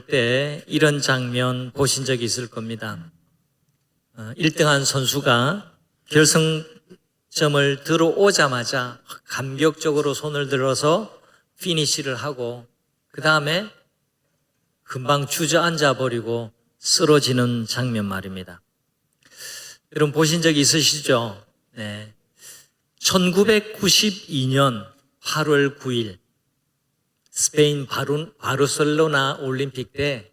때 이런 장면 보신 적이 있을 겁니다. 1등한 선수가 결승점을 들어오자마자 감격적으로 손을 들어서 피니시를 하고 그 다음에 금방 주저앉아 버리고 쓰러지는 장면 말입니다. 여러분 보신 적이 있으시죠? 네. 1992년 8월 9일 스페인 바르셀로나 올림픽 때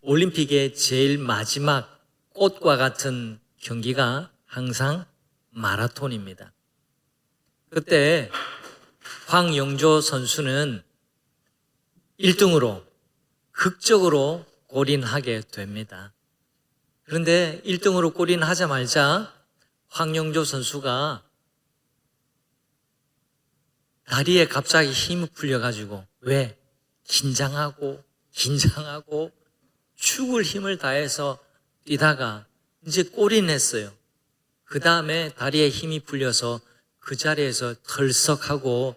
올림픽의 제일 마지막 꽃과 같은 경기가 항상 마라톤입니다. 그때 황영조 선수는 1등으로 극적으로 골인하게 됩니다. 그런데 1등으로 골인하자마자 황영조 선수가 다리에 갑자기 힘이 풀려가지고 왜? 긴장하고 죽을 힘을 다해서 뛰다가 이제 골인했어요. 그 다음에 다리에 힘이 풀려서 그 자리에서 털썩하고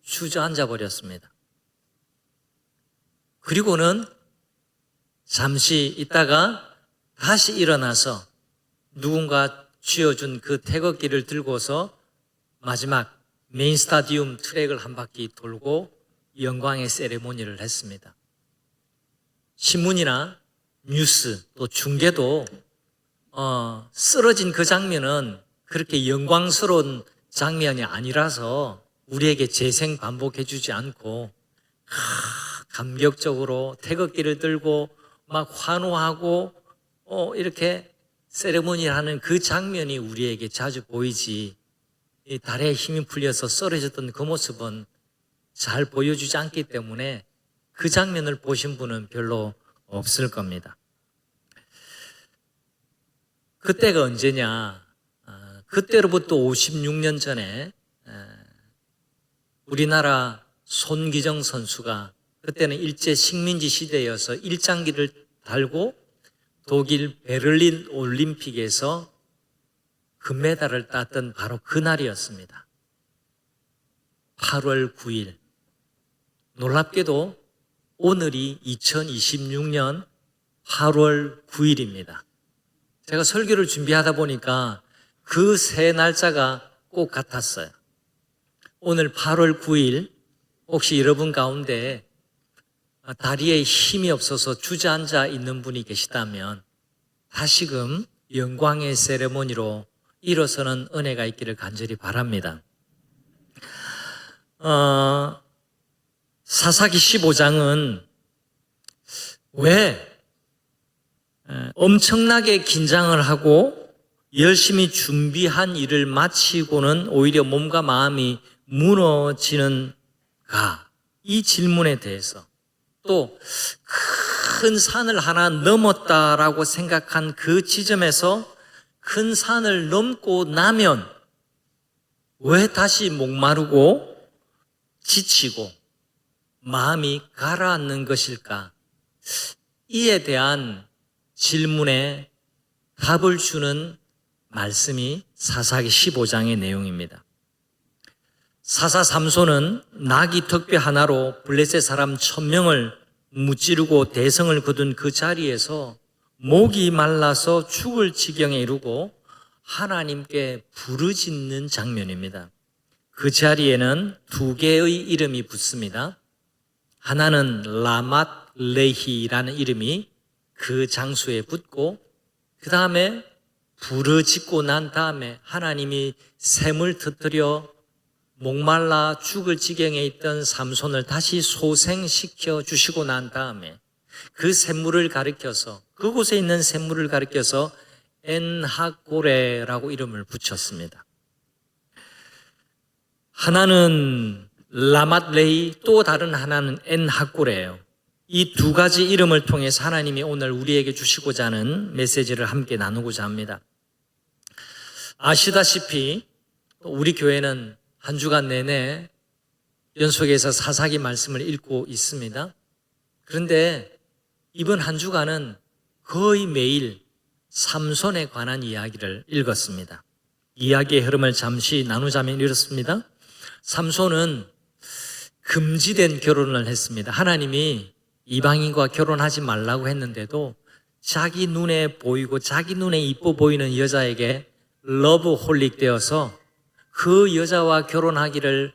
주저앉아 버렸습니다. 그리고는 잠시 있다가 다시 일어나서 누군가 쥐어준 그 태극기를 들고서 마지막 메인 스타디움 트랙을 한 바퀴 돌고 영광의 세레모니를 했습니다. 신문이나 뉴스 또 중계도 쓰러진 그 장면은 그렇게 영광스러운 장면이 아니라서 우리에게 재생 반복해 주지 않고 감격적으로 태극기를 들고 막 환호하고 이렇게 세레모니를 하는 그 장면이 우리에게 자주 보이지, 이 다리에 힘이 풀려서 쓰러졌던 그 모습은 잘 보여주지 않기 때문에 그 장면을 보신 분은 별로 없을 겁니다. 그때가 언제냐? 그때로부터 56년 전에 우리나라 손기정 선수가, 그때는 일제 식민지 시대여서 일장기를 달고 독일 베를린 올림픽에서 금메달을 땄던 바로 그날이었습니다. 8월 9일. 놀랍게도 오늘이 2026년 8월 9일입니다. 제가 설교를 준비하다 보니까 그 세 날짜가 꼭 같았어요. 오늘 8월 9일 혹시 여러분 가운데 다리에 힘이 없어서 주저앉아 있는 분이 계시다면 다시금 영광의 세레모니로 일어서는 은혜가 있기를 간절히 바랍니다. 사사기 15장은 왜 엄청나게 긴장을 하고 열심히 준비한 일을 마치고는 오히려 몸과 마음이 무너지는가? 이 질문에 대해서, 또 큰 산을 하나 넘었다라고 생각한 그 지점에서 큰 산을 넘고 나면 왜 다시 목마르고 지치고 마음이 가라앉는 것일까? 이에 대한 질문에 답을 주는 말씀이 사사기 15장의 내용입니다. 사사 삼손은 나귀 턱뼈 하나로 블레셋 사람 1000명을 무찌르고 대성을 거둔 그 자리에서 목이 말라서 죽을 지경에 이르고 하나님께 부르짖는 장면입니다. 그 자리에는 두 개의 이름이 붙습니다. 하나는 라맛 레히라는 이름이 그 장소에 붙고, 그 다음에 부르짖고 난 다음에 하나님이 샘을 터뜨려 목말라 죽을 지경에 있던 삼손을 다시 소생시켜 주시고 난 다음에 그 샘물을 가리켜서, 그곳에 있는 샘물을 가리켜서 엔하고레라고 이름을 붙였습니다. 하나는 라맛레이, 또 다른 하나는 엔하고레예요. 이 두 가지 이름을 통해서 하나님이 오늘 우리에게 주시고자 하는 메시지를 함께 나누고자 합니다. 아시다시피 우리 교회는 한 주간 내내 연속해서 사사기 말씀을 읽고 있습니다. 그런데 이번 한 주간은 거의 매일 삼손에 관한 이야기를 읽었습니다. 이야기의 흐름을 잠시 나누자면 이렇습니다. 삼손은 금지된 결혼을 했습니다. 하나님이 이방인과 결혼하지 말라고 했는데도 자기 눈에 보이고 자기 눈에 이뻐 보이는 여자에게 러브홀릭 되어서 그 여자와 결혼하기를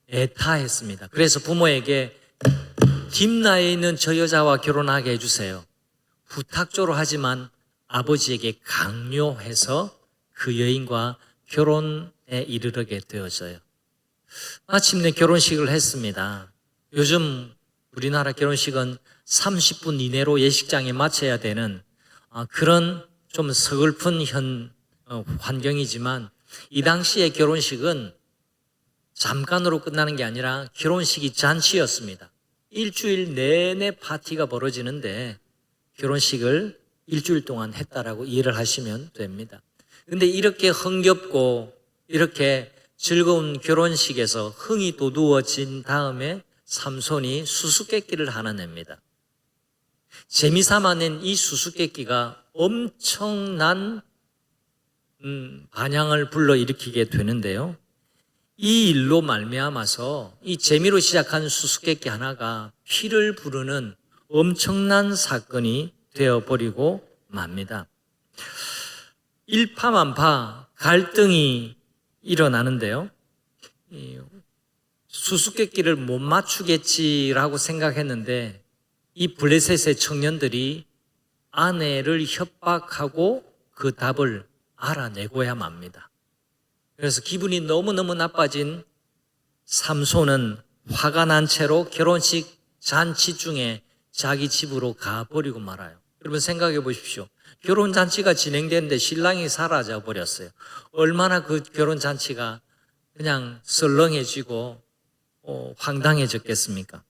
애타했습니다. 그래서 부모에게 딥나에 있는 저 여자와 결혼하게 해주세요. 부탁조로 하지만 아버지에게 강요해서 그 여인과 결혼에 이르게 되어져요. 마침내 결혼식을 했습니다. 요즘 우리나라 결혼식은 30분 이내로 예식장에 마쳐야 되는 그런 좀 서글픈 환경이지만 이 당시의 결혼식은 잠깐으로 끝나는 게 아니라 결혼식이 잔치였습니다. 일주일 내내 파티가 벌어지는데 결혼식을 일주일 동안 했다라고 이해를 하시면 됩니다. 근데 이렇게 흥겹고 이렇게 즐거운 결혼식에서 흥이 돋우어진 다음에 삼손이 수수께끼를 하나 냅니다. 재미삼아 낸 이 수수께끼가 엄청난 반향을 불러일으키게 되는데요. 이 일로 말미암아서 이 재미로 시작한 수수께끼 하나가 피를 부르는 엄청난 사건이 되어버리고 맙니다. 일파만파 갈등이 일어나는데요. 수수께끼를 못 맞추겠지라고 생각했는데 이 블레셋의 청년들이 아내를 협박하고 그 답을 알아내고야 맙니다. 그래서 기분이 너무너무 나빠진 삼손은 화가 난 채로 결혼식 잔치 중에 자기 집으로 가버리고 말아요. 여러분 생각해 보십시오. 결혼잔치가 진행되는데 신랑이 사라져 버렸어요. 얼마나 그 결혼잔치가 그냥 썰렁해지고 황당해졌겠습니까?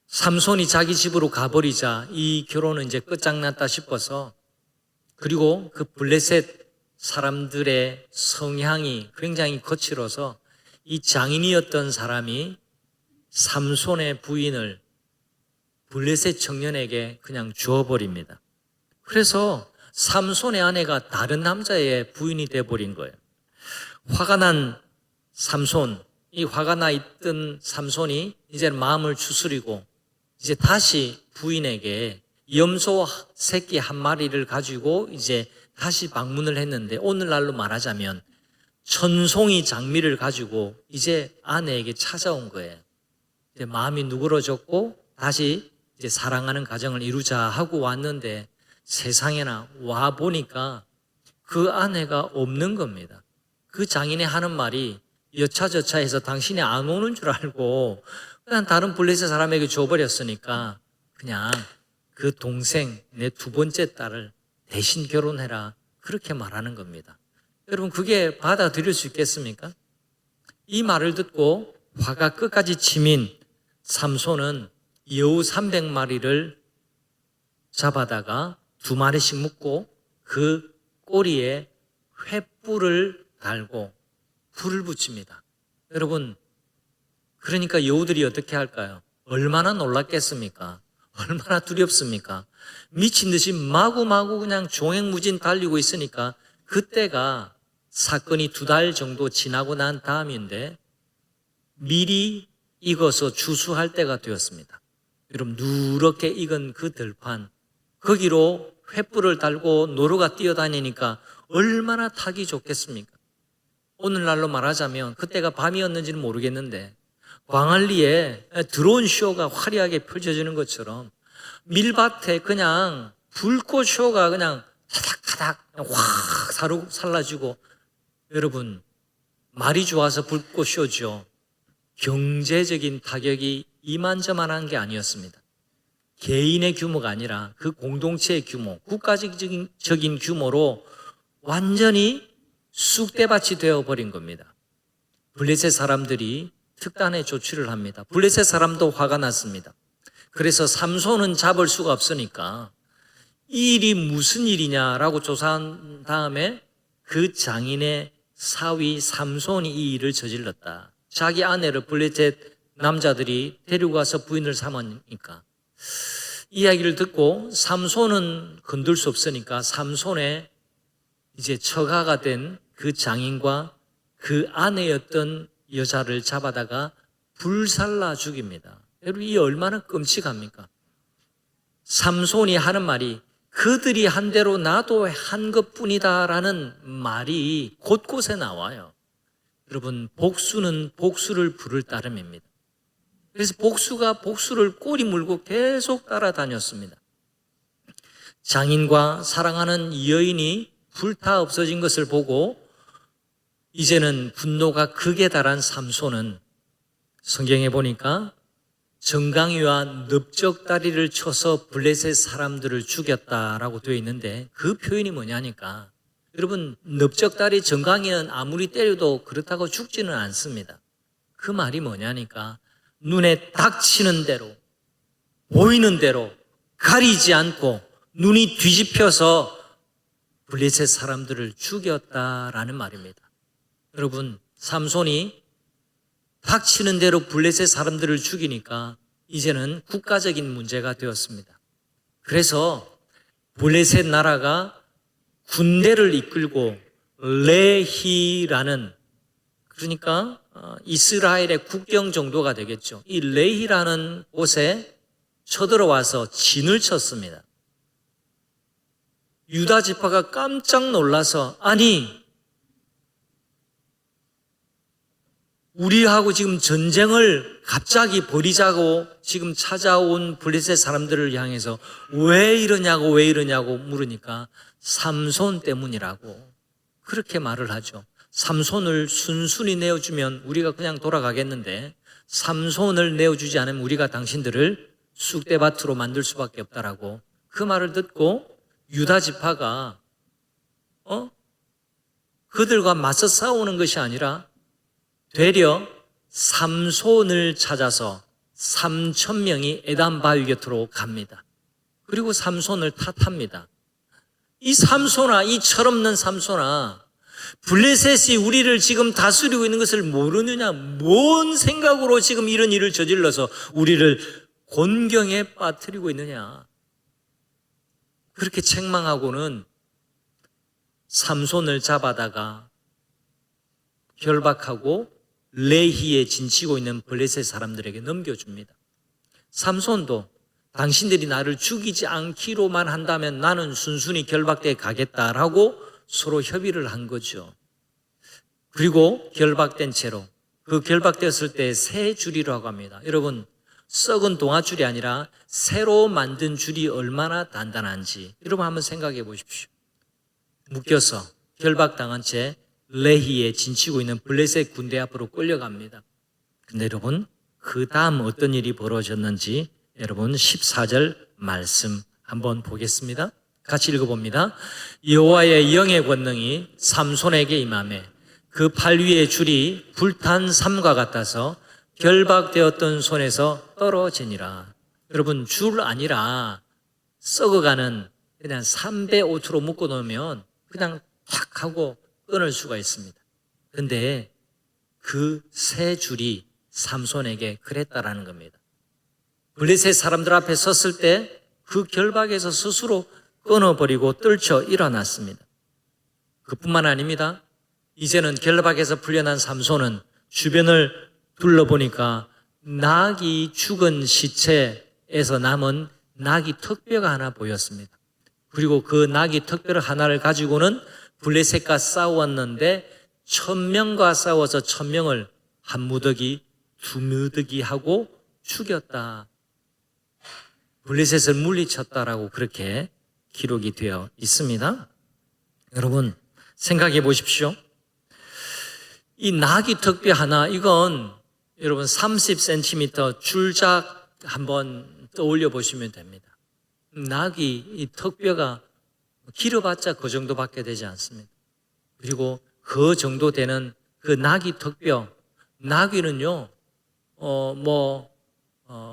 삼손이 자기 집으로 가버리자 이 결혼은 이제 끝장났다 싶어서, 그리고 그 블레셋 사람들의 성향이 굉장히 거칠어서 이 장인이었던 사람이 삼손의 부인을 블레셋 청년에게 그냥 주어버립니다. 그래서 삼손의 아내가 다른 남자의 부인이 되어버린 거예요. 화가 난 삼손, 이 화가 나 있던 삼손이 이제 마음을 추스리고 이제 다시 부인에게 염소 새끼 한 마리를 가지고 이제 다시 방문을 했는데, 오늘날로 말하자면 천송이 장미를 가지고 이제 아내에게 찾아온 거예요. 이제 마음이 누그러졌고 다시 이제 사랑하는 가정을 이루자 하고 왔는데 세상에나 와 보니까 그 아내가 없는 겁니다. 그 장인이 하는 말이 여차저차해서 당신이 안 오는 줄 알고 그냥 다른 블레셋 사람에게 줘버렸으니까 그냥 그 동생 내 두 번째 딸을 대신 결혼해라, 그렇게 말하는 겁니다. 여러분 그게 받아들일 수 있겠습니까? 이 말을 듣고 화가 끝까지 치민 삼손은 여우 300마리를 잡아다가 2마리씩 묶고 그 꼬리에 횃불을 달고 불을 붙입니다. 여러분 그러니까 여우들이 어떻게 할까요? 얼마나 놀랐겠습니까? 얼마나 두렵습니까? 미친 듯이 마구마구 그냥 종횡무진 달리고 있으니까 그때가 사건이 2달 정도 지나고 난 다음인데 미리 익어서 주수할 때가 되었습니다. 여러분 누렇게 익은 그 들판, 거기로 횃불을 달고 노루가 뛰어다니니까 얼마나 타기 좋겠습니까? 오늘날로 말하자면 그때가 밤이었는지는 모르겠는데 광안리에 드론 쇼가 화려하게 펼쳐지는 것처럼 밀밭에 그냥 불꽃 쇼가 그냥 타닥타닥 확 살라지고, 여러분 말이 좋아서 불꽃 쇼죠. 경제적인 타격이 이만저만한 게 아니었습니다. 개인의 규모가 아니라 그 공동체의 규모, 국가적인 규모로 완전히 쑥대밭이 되어버린 겁니다. 블레셋 사람들이 특단의 조치를 합니다. 블레셋 사람도 화가 났습니다. 그래서 삼손은 잡을 수가 없으니까 이 일이 무슨 일이냐라고 조사한 다음에 그 장인의 사위 삼손이 이 일을 저질렀다. 자기 아내를 블레셋 남자들이 데리고 가서 부인을 삼으니까, 이야기를 듣고 삼손은 건들 수 없으니까 삼손의 이제 처가가 된 그 장인과 그 아내였던 여자를 잡아다가 불살라 죽입니다. 여러분, 이 얼마나 끔찍합니까? 삼손이 하는 말이 그들이 한 대로 나도 한 것뿐이다라는 말이 곳곳에 나와요. 여러분, 복수는 복수를 부를 따름입니다. 그래서 복수가 복수를 꼬리 물고 계속 따라다녔습니다. 장인과 사랑하는 여인이 불타 없어진 것을 보고 이제는 분노가 극에 달한 삼손은 성경에 보니까 정강이와 넓적다리를 쳐서 블레셋 사람들을 죽였다라고 되어 있는데 그 표현이 뭐냐니까 여러분, 넓적다리 정강이는 아무리 때려도 그렇다고 죽지는 않습니다. 그 말이 뭐냐니까 눈에 닥치는 대로 보이는 대로 가리지 않고 눈이 뒤집혀서 블레셋 사람들을 죽였다라는 말입니다. 여러분, 삼손이 닥치는 대로 블레셋 사람들을 죽이니까 이제는 국가적인 문제가 되었습니다. 그래서 블레셋 나라가 군대를 이끌고 레히라는, 그러니까 이스라엘의 국경 정도가 되겠죠. 이 레히라는 곳에 쳐들어와서 진을 쳤습니다. 유다 지파가 깜짝 놀라서 아니 우리하고 지금 전쟁을 갑자기 벌이자고 지금 찾아온 블레셋 사람들을 향해서 왜 이러냐고 물으니까 삼손 때문이라고 그렇게 말을 하죠. 삼손을 순순히 내어주면 우리가 그냥 돌아가겠는데 삼손을 내어주지 않으면 우리가 당신들을 쑥대밭으로 만들 수밖에 없다라고 그 말을 듣고 유다 지파가 그들과 맞서 싸우는 것이 아니라 되려 삼손을 찾아서 3,000명이 에단 바위 곁으로 갑니다. 그리고 삼손을 탓합니다. 이 삼손아, 이 철없는 삼손아, 블레셋이 우리를 지금 다스리고 있는 것을 모르느냐? 뭔 생각으로 지금 이런 일을 저질러서 우리를 곤경에 빠뜨리고 있느냐? 그렇게 책망하고는 삼손을 잡아다가 결박하고 레히에 진치고 있는 블레셋 사람들에게 넘겨줍니다. 삼손도 당신들이 나를 죽이지 않기로만 한다면 나는 순순히 결박대에 가겠다라고 서로 협의를 한 거죠. 그리고 결박된 채로 그 결박되었을 때 새 줄이라고 합니다. 여러분, 썩은 동아줄이 아니라 새로 만든 줄이 얼마나 단단한지 여러분 한번 생각해 보십시오. 묶여서 결박당한 채 레히에 진치고 있는 블레셋 군대 앞으로 끌려갑니다. 근데 여러분, 그 다음 어떤 일이 벌어졌는지 여러분 14절 말씀 한번 보겠습니다. 같이 읽어봅니다. 여호와의 영의 권능이 삼손에게 임하매 그 팔 위의 줄이 불탄 삼과 같아서 결박되었던 손에서 떨어지니라. 여러분, 줄 아니라 썩어가는 그냥 삼배 옷으로 묶어 놓으면 그냥 탁 하고 끊을 수가 있습니다. 그런데 그 새 줄이 삼손에게 그랬다라는 겁니다. 블레셋 사람들 앞에 섰을 때 그 결박에서 스스로 끊어버리고 떨쳐 일어났습니다. 그뿐만 아닙니다. 이제는 결박에서 풀려난 삼손은 주변을 둘러보니까 낙이 죽은 시체에서 남은 낙이 턱뼈가 하나 보였습니다. 그리고 그 낙이 턱뼈 하나를 가지고는 블레셋과 싸웠는데 1,000명과 싸워서 1,000명을 한 무더기, 두 무더기 하고 죽였다. 블레셋을 물리쳤다라고 그렇게 기록이 되어 있습니다. 여러분, 생각해 보십시오. 이 낙이 턱뼈 하나, 이건 여러분 30cm 줄작 한번 떠올려 보시면 됩니다. 낙이 이 턱뼈가 길어봤자 그 정도밖에 되지 않습니다. 그리고 그 정도 되는 그 낙이 턱뼈, 낙이는요,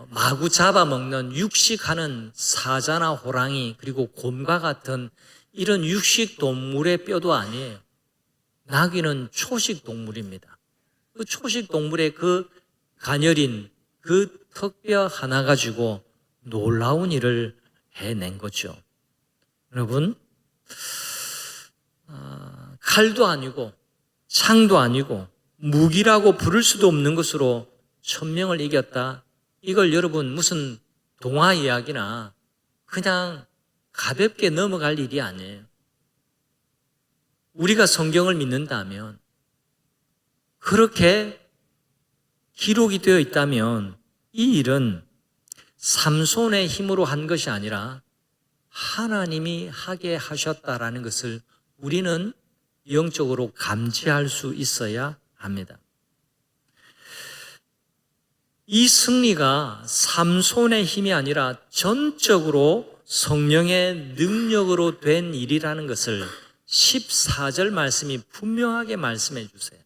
마구 잡아먹는 육식하는 사자나 호랑이 그리고 곰과 같은 이런 육식 동물의 뼈도 아니에요. 낙이는 초식 동물입니다. 그 초식 동물의 그 가녀린 그 턱뼈 하나 가지고 놀라운 일을 해낸 거죠. 여러분, 칼도 아니고 창도 아니고 무기라고 부를 수도 없는 것으로 천명을 이겼다. 이걸 여러분 무슨 동화 이야기나 그냥 가볍게 넘어갈 일이 아니에요. 우리가 성경을 믿는다면, 그렇게 기록이 되어 있다면 이 일은 삼손의 힘으로 한 것이 아니라 하나님이 하게 하셨다라는 것을 우리는 영적으로 감지할 수 있어야 합니다. 이 승리가 삼손의 힘이 아니라 전적으로 성령의 능력으로 된 일이라는 것을 14절 말씀이 분명하게 말씀해 주세요.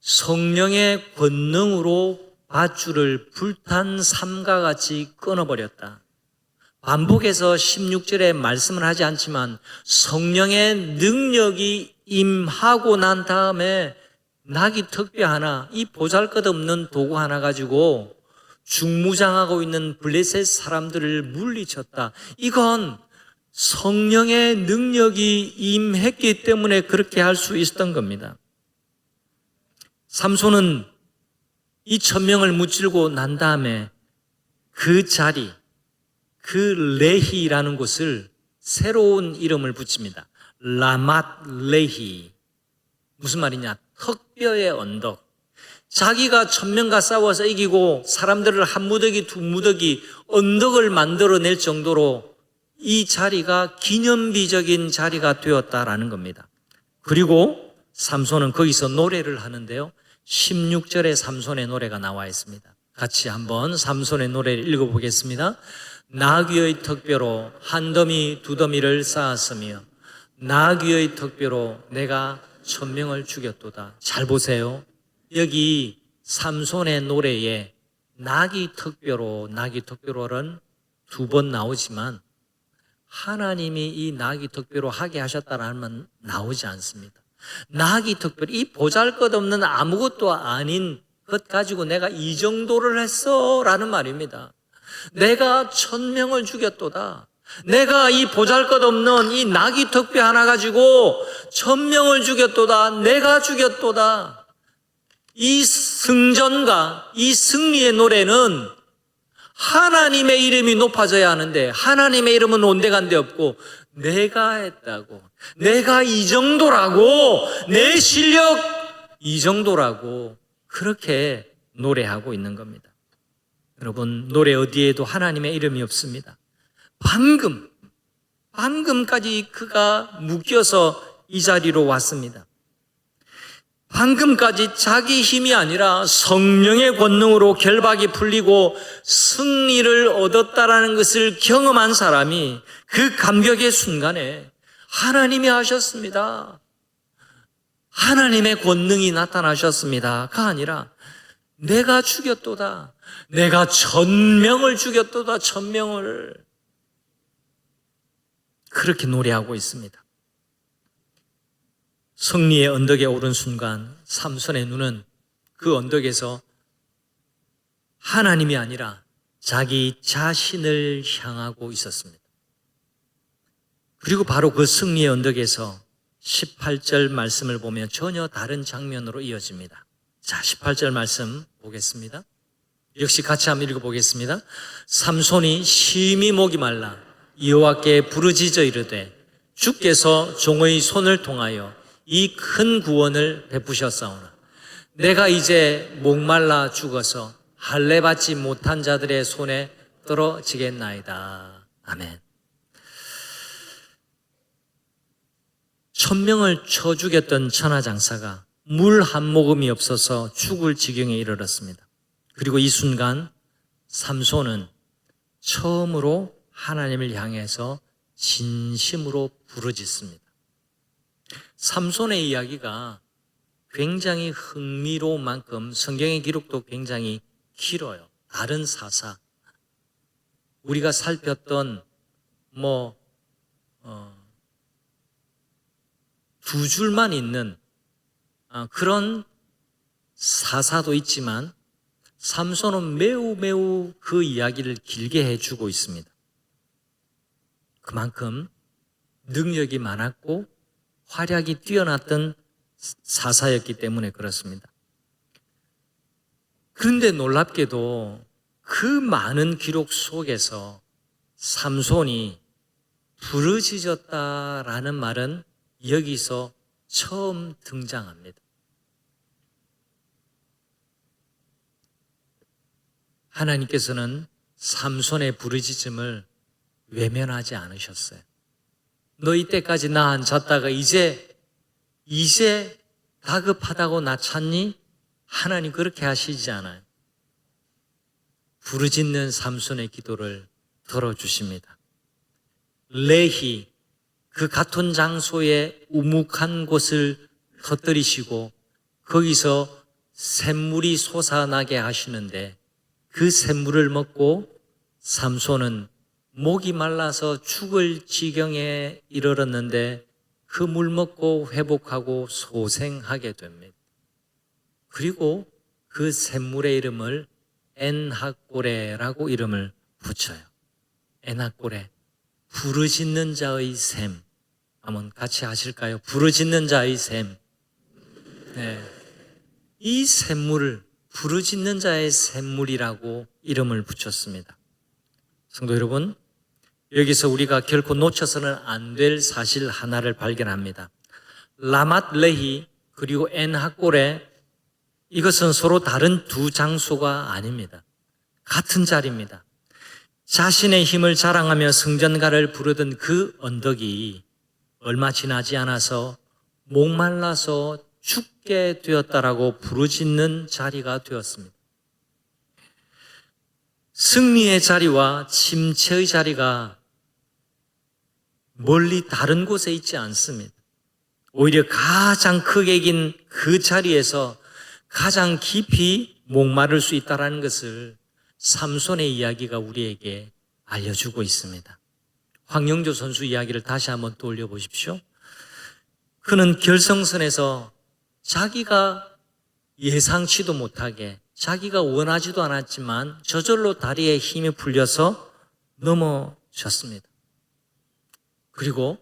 성령의 권능으로 밧줄을 불탄 삼과 같이 끊어버렸다. 반복해서 16절에 말씀을 하지 않지만 성령의 능력이 임하고 난 다음에 나귀 턱뼈 하나, 이 보잘것없는 도구 하나 가지고 중무장하고 있는 블레셋 사람들을 물리쳤다. 이건 성령의 능력이 임했기 때문에 그렇게 할 수 있었던 겁니다. 삼손은 이 천명을 무찌르고 난 다음에 그 자리, 그 레히라는 곳을 새로운 이름을 붙입니다. 라맛 레히. 무슨 말이냐? 턱뼈의 언덕. 자기가 천명과 싸워서 이기고 사람들을 한 무더기 두 무더기 언덕을 만들어낼 정도로 이 자리가 기념비적인 자리가 되었다라는 겁니다. 그리고 삼손은 거기서 노래를 하는데요, 16절에 삼손의 노래가 나와 있습니다. 같이 한번 삼손의 노래를 읽어보겠습니다. 나귀의 턱뼈로 한 더미 두 더미를 쌓았으며 나귀의 턱뼈로 내가 천명을 죽였도다. 잘 보세요. 여기 삼손의 노래에 나귀 턱뼈로는 두 번 나오지만 하나님이 이 나귀 턱뼈로 하게 하셨다라는 말 나오지 않습니다. 나귀 턱뼈, 이 보잘것없는 아무것도 아닌 것 가지고 내가 이 정도를 했어 라는 말입니다. 내가 천명을 죽였도다. 내가 이 보잘것없는 이 나귀 턱뼈 하나 가지고 천명을 죽였도다. 내가 죽였도다. 이 승전과 이 승리의 노래는 하나님의 이름이 높아져야 하는데 하나님의 이름은 온데간데 없고 내가 했다고, 내가 이 정도라고, 내 실력 이 정도라고 그렇게 노래하고 있는 겁니다. 여러분, 노래 어디에도 하나님의 이름이 없습니다. 방금까지 그가 묶여서 이 자리로 왔습니다. 방금까지 자기 힘이 아니라 성령의 권능으로 결박이 풀리고 승리를 얻었다라는 것을 경험한 사람이 그 감격의 순간에 하나님이 하셨습니다. 하나님의 권능이 나타나셨습니다가 아니라 내가 죽였도다. 내가 천명을 죽였도다. 천명을. 그렇게 노래하고 있습니다. 승리의 언덕에 오른 순간 삼손의 눈은 그 언덕에서 하나님이 아니라 자기 자신을 향하고 있었습니다. 그리고 바로 그 승리의 언덕에서 18절 말씀을 보면 전혀 다른 장면으로 이어집니다. 자, 18절 말씀 보겠습니다. 역시 같이 한번 읽어보겠습니다. 삼손이 심히 목이 말라 여호와께 부르짖어 이르되 주께서 종의 손을 통하여 이 큰 구원을 베푸셨사오나 내가 이제 목말라 죽어서 할례 받지 못한 자들의 손에 떨어지겠나이다. 아멘. 천명을 쳐 죽였던 천하장사가 물 한 모금이 없어서 죽을 지경에 이르렀습니다. 그리고 이 순간 삼손은 처음으로 하나님을 향해서 진심으로 부르짖습니다. 삼손의 이야기가 굉장히 흥미로운 만큼 성경의 기록도 굉장히 길어요. 다른 사사, 우리가 살폈던 두 줄만 있는 그런 사사도 있지만 삼손은 매우 그 이야기를 길게 해주고 있습니다. 그만큼 능력이 많았고 활약이 뛰어났던 사사였기 때문에 그렇습니다. 그런데 놀랍게도 그 많은 기록 속에서 삼손이 부르짖었다라는 말은 여기서 처음 등장합니다. 하나님께서는 삼손의 부르짖음을 외면하지 않으셨어요. 너 이때까지 나 안 찾다가 이제 다급하다고 나 찾니? 하나님 그렇게 하시지 않아요. 부르짖는 삼손의 기도를 들어주십니다. 레히 그 같은 장소에 우묵한 곳을 터뜨리시고 거기서 샘물이 솟아나게 하시는데 그 샘물을 먹고 삼손은 목이 말라서 죽을 지경에 이르렀는데 그 물 먹고 회복하고 소생하게 됩니다. 그리고 그 샘물의 이름을 엔하꼬레라고 이름을 붙여요. 엔하꼬레, 부르짖는 자의 샘. 한번 같이 하실까요? 부르짖는 자의 샘. 네. 이 샘물을 부르짖는 자의 샘물이라고 이름을 붙였습니다. 성도 여러분, 여기서 우리가 결코 놓쳐서는 안 될 사실 하나를 발견합니다. 라맛 레히 그리고 엔하꼬레, 이것은 서로 다른 두 장소가 아닙니다. 같은 자리입니다. 자신의 힘을 자랑하며 승전가를 부르던 그 언덕이 얼마 지나지 않아서 목말라서 죽게 되었다라고 부르짖는 자리가 되었습니다. 승리의 자리와 침체의 자리가 멀리 다른 곳에 있지 않습니다. 오히려 가장 크게 긴 그 자리에서 가장 깊이 목마를 수 있다는 것을 삼손의 이야기가 우리에게 알려주고 있습니다. 황영조 선수 이야기를 다시 한번 떠올려 보십시오. 그는 결승선에서 자기가 예상치도 못하게 자기가 원하지도 않았지만 저절로 다리에 힘이 풀려서 넘어졌습니다. 그리고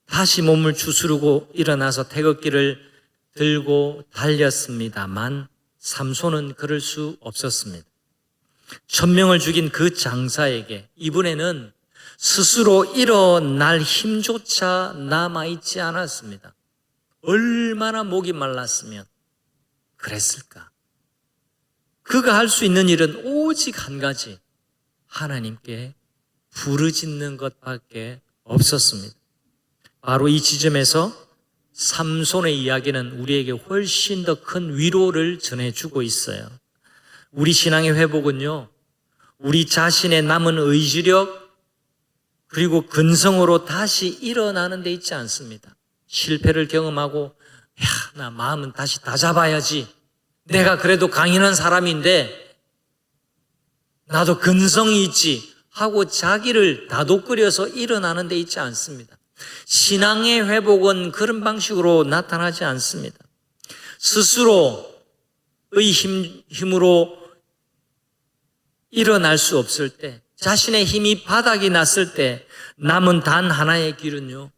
다시 몸을 주스르고 일어나서 태극기를 들고 달렸습니다만 삼손은 그럴 수 없었습니다. 1000명을 죽인 그 장사에게 이번에는 스스로 일어날 힘조차 남아있지 않았습니다. 얼마나 목이 말랐으면 그랬을까? 그가 할 수 있는 일은 오직 한 가지, 하나님께 부르짖는 것밖에 없었습니다. 바로 이 지점에서 삼손의 이야기는 우리에게 훨씬 더 큰 위로를 전해주고 있어요. 우리 신앙의 회복은요, 우리 자신의 남은 의지력 그리고 근성으로 다시 일어나는 데 있지 않습니다. 실패를 경험하고 나 마음은 다시 다잡아야지, 내가 그래도 강인한 사람인데 나도 근성이 있지 하고 자기를 다독거려서 일어나는 데 있지 않습니다. 신앙의 회복은 그런 방식으로 나타나지 않습니다. 스스로의 힘으로 일어날 수 없을 때, 자신의 힘이 바닥이 났을 때 남은 단 하나의 길은요,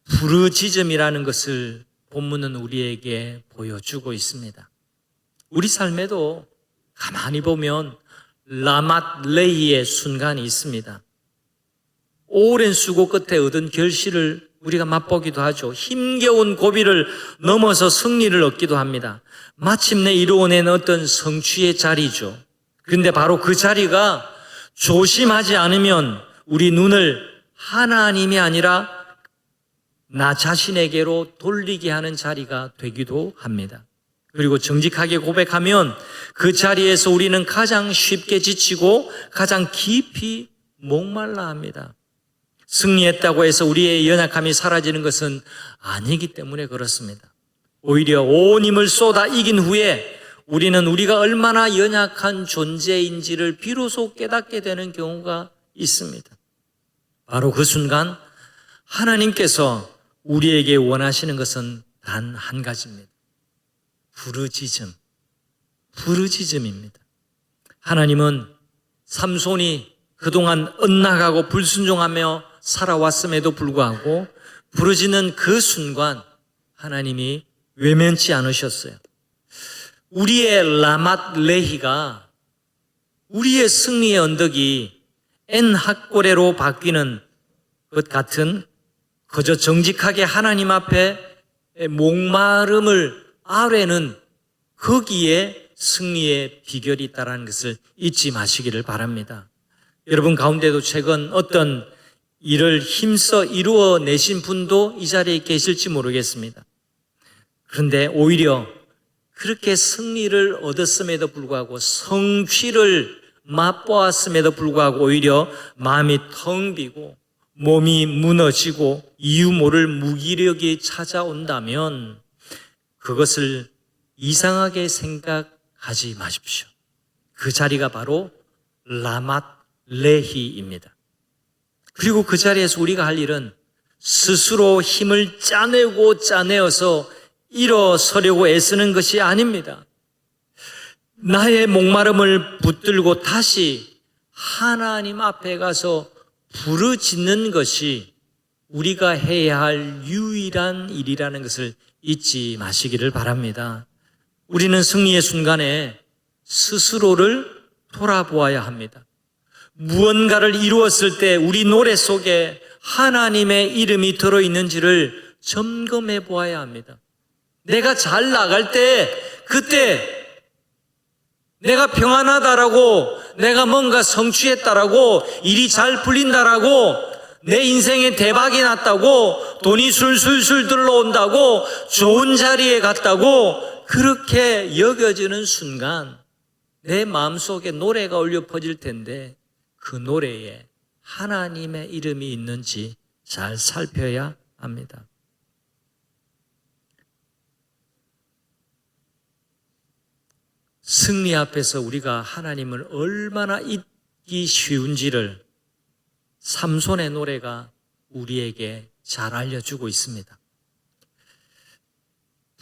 부르짖음이라는 것을 본문은 우리에게 보여주고 있습니다. 우리 삶에도 가만히 보면 라맛 레히의 순간이 있습니다. 오랜 수고 끝에 얻은 결실을 우리가 맛보기도 하죠. 힘겨운 고비를 넘어서 승리를 얻기도 합니다. 마침내 이루어낸 어떤 성취의 자리죠. 그런데 바로 그 자리가 조심하지 않으면 우리 눈을 하나님이 아니라 나 자신에게로 돌리게 하는 자리가 되기도 합니다. 그리고 정직하게 고백하면 그 자리에서 우리는 가장 쉽게 지치고 가장 깊이 목말라 합니다. 승리했다고 해서 우리의 연약함이 사라지는 것은 아니기 때문에 그렇습니다. 오히려 온 힘을 쏟아 이긴 후에 우리는 우리가 얼마나 연약한 존재인지를 비로소 깨닫게 되는 경우가 있습니다. 바로 그 순간 하나님께서 우리에게 원하시는 것은 단 한 가지입니다. 부르짖음입니다. 하나님은 삼손이 그동안 엇나가고 불순종하며 살아왔음에도 불구하고 부르짖는 그 순간 하나님이 외면치 않으셨어요. 우리의 라맛 레히가, 우리의 승리의 언덕이 엔 학고레로 바뀌는 것 같은 그저 정직하게 하나님 앞에 목마름을 아뢰는 거기에 승리의 비결이 있다는 것을 잊지 마시기를 바랍니다. 여러분 가운데도 최근 어떤 일을 힘써 이루어내신 분도 이 자리에 계실지 모르겠습니다. 그런데 오히려 그렇게 승리를 얻었음에도 불구하고 성취를 맛보았음에도 불구하고 오히려 마음이 텅 비고 몸이 무너지고 이유 모를 무기력이 찾아온다면 그것을 이상하게 생각하지 마십시오. 그 자리가 바로 라맛 레히입니다. 그리고 그 자리에서 우리가 할 일은 스스로 힘을 짜내어서 일어서려고 애쓰는 것이 아닙니다. 나의 목마름을 붙들고 다시 하나님 앞에 가서 부르짖는 것이 우리가 해야 할 유일한 일이라는 것을 잊지 마시기를 바랍니다. 우리는 승리의 순간에 스스로를 돌아보아야 합니다. 무언가를 이루었을 때 우리 노래 속에 하나님의 이름이 들어있는지를 점검해 보아야 합니다. 내가 잘 나갈 때 그때 내가 평안하다라고, 내가 뭔가 성취했다라고, 일이 잘 풀린다라고, 내 인생에 대박이 났다고, 돈이 술술술 들러온다고, 좋은 자리에 갔다고 그렇게 여겨지는 순간 내 마음속에 노래가 울려 퍼질 텐데 그 노래에 하나님의 이름이 있는지 잘 살펴야 합니다. 승리 앞에서 우리가 하나님을 얼마나 잊기 쉬운지를 삼손의 노래가 우리에게 잘 알려주고 있습니다.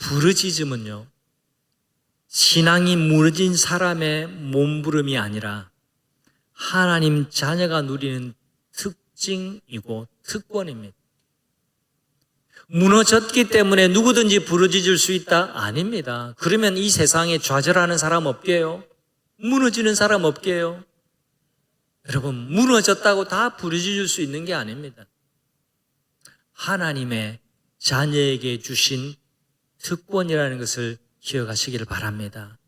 부르짖음은요, 신앙이 무너진 사람의 몸부림이 아니라 하나님 자녀가 누리는 특징이고 특권입니다. 무너졌기 때문에 누구든지 부르짖을 수 있다? 아닙니다. 그러면 이 세상에 좌절하는 사람 없게요? 무너지는 사람 없게요? 여러분, 무너졌다고 다 부르짖을 수 있는 게 아닙니다. 하나님의 자녀에게 주신 특권이라는 것을 기억하시기를 바랍니다.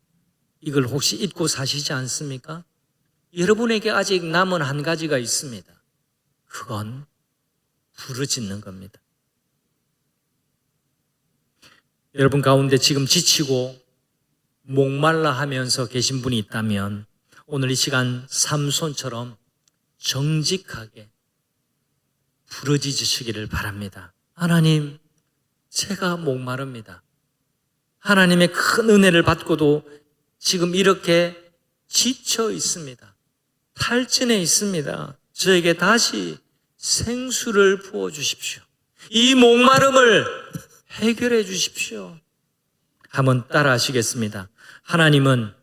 이걸 혹시 잊고 사시지 않습니까? 여러분에게 아직 남은 한 가지가 있습니다. 그건 부르짖는 겁니다. 여러분 가운데 지금 지치고 목말라 하면서 계신 분이 있다면 오늘 이 시간 삼손처럼 정직하게 부르짖으시기를 바랍니다. 하나님, 제가 목마릅니다. 하나님의 큰 은혜를 받고도 지금 이렇게 지쳐 있습니다. 탈진해 있습니다. 저에게 다시 생수를 부어주십시오. 이 목마름을 해결해 주십시오. 한번 따라 하시겠습니다. 하나님은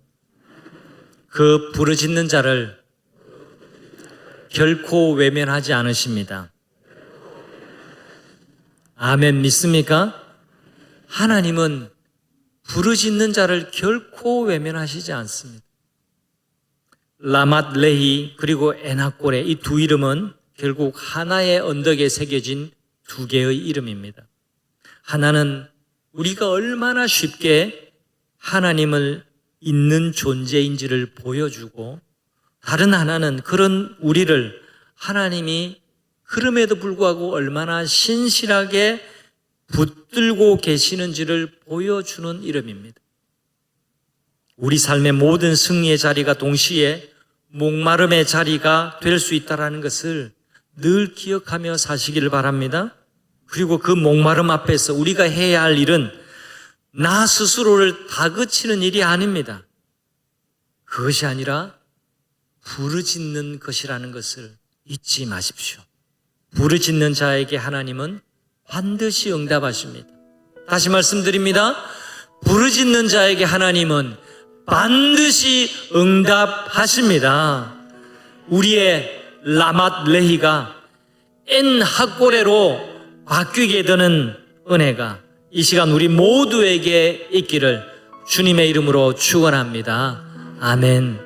그 부르짖는 자를 결코 외면하지 않으십니다. 아멘 믿습니까? 하나님은 부르짖는 자를 결코 외면하시지 않습니다. 라맛 레히 그리고 에나골레 이 두 이름은 결국 하나의 언덕에 새겨진 두 개의 이름입니다. 하나는 우리가 얼마나 쉽게 하나님을 있는 존재인지를 보여주고, 다른 하나는 그런 우리를 하나님이 그럼에도 불구하고 얼마나 신실하게 붙들고 계시는지를 보여주는 이름입니다. 우리 삶의 모든 승리의 자리가 동시에 목마름의 자리가 될 수 있다는 것을 늘 기억하며 사시기를 바랍니다. 그리고 그 목마름 앞에서 우리가 해야 할 일은 나 스스로를 다그치는 일이 아닙니다. 그것이 아니라 부르짖는 것이라는 것을 잊지 마십시오. 부르짖는 자에게 하나님은 반드시 응답하십니다. 다시 말씀드립니다. 부르짖는 자에게 하나님은 반드시 응답하십니다. 우리의 라맛 레히가 엔 학고레로 바뀌게 되는 은혜가 이 시간 우리 모두에게 있기를 주님의 이름으로 축원합니다. 아멘.